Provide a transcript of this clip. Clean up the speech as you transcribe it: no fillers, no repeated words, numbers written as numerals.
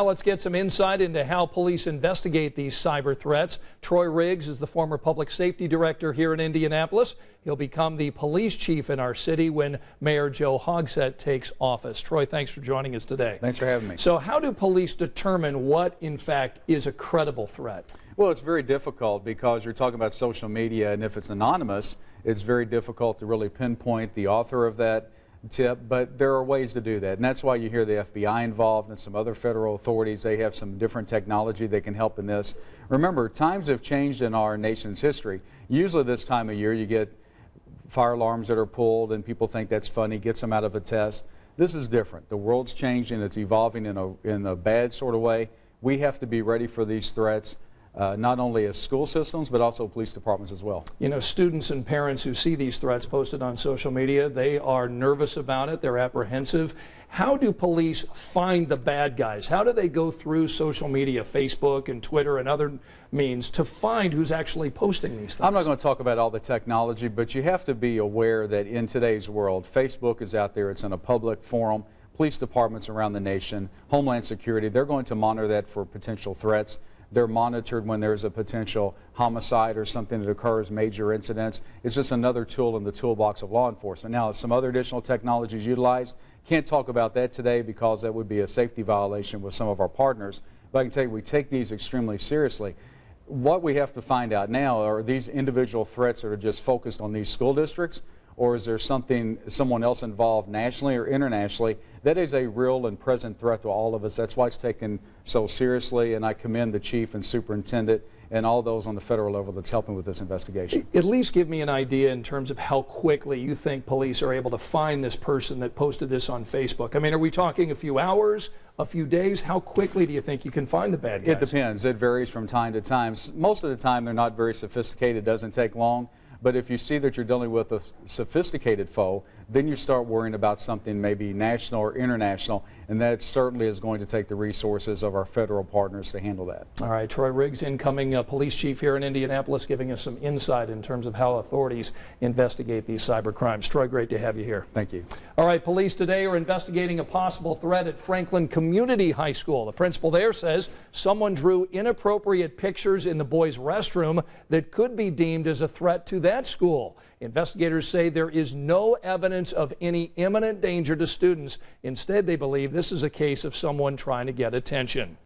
Now let's get some insight into how police investigate these cyber threats. Troy Riggs is the former public safety director here in Indianapolis. He'll become the police chief in our city when Mayor Joe Hogsett takes office. Troy, thanks for joining us today. Thanks for having me. So how do police determine what, in fact, is a credible threat? Well, it's very difficult because you're talking about social media, and if it's anonymous, it's very difficult to really pinpoint the author of that tip, but there are ways to do that, and that's why you hear the FBI involved and some other federal authorities. They have some different technology that can help in this. Remember, times have changed in our nation's history. Usually this time of year you get fire alarms that are pulled and people think that's funny, gets them out of a test. This is different. The world's changing, it's evolving in a bad sort of way. We have to be ready for these threats. Not only as school systems, but also police departments as well. You know, students and parents who see these threats posted on social media, they are nervous about it, they're apprehensive. How do police find the bad guys? How do they go through social media, Facebook and Twitter and other means to find who's actually posting these things? I'm not going to talk about all the technology, but you have to be aware that in today's world, Facebook is out there, it's in a public forum. Police departments around the nation, Homeland Security, they're going to monitor that for potential threats. They're monitored when there's a potential homicide or something that occurs, major incidents. It's just another tool in the toolbox of law enforcement. Now, some other additional technologies utilized. Can't talk about that today because that would be a safety violation with some of our partners. But I can tell you we take these extremely seriously. What we have to find out now are these individual threats that are just focused on these school districts, or is there someone else involved nationally or internationally? That is a real and present threat to all of us. That's why it's taken so seriously, and I commend the chief and superintendent and all those on the federal level that's helping with this investigation. At least give me an idea in terms of how quickly you think police are able to find this person that posted this on Facebook. I mean, are we talking a few hours, a few days? How quickly do you think you can find the bad guys? It depends. It varies from time to time. Most of the time they're not very sophisticated. It doesn't take long. But if you see that you're dealing with a sophisticated foe, then you start worrying about something maybe national or international, and that certainly is going to take the resources of our federal partners to handle that. All right, Troy Riggs, incoming police chief here in Indianapolis, giving us some insight in terms of how authorities investigate these cyber crimes. Troy, great to have you here. Thank you. All right, police today are investigating a possible threat at Franklin Community High School. The principal there says someone drew inappropriate pictures in the boys' restroom that could be deemed as a threat to that school. Investigators say there is no evidence of any imminent danger to students. Instead, they believe this is a case of someone trying to get attention.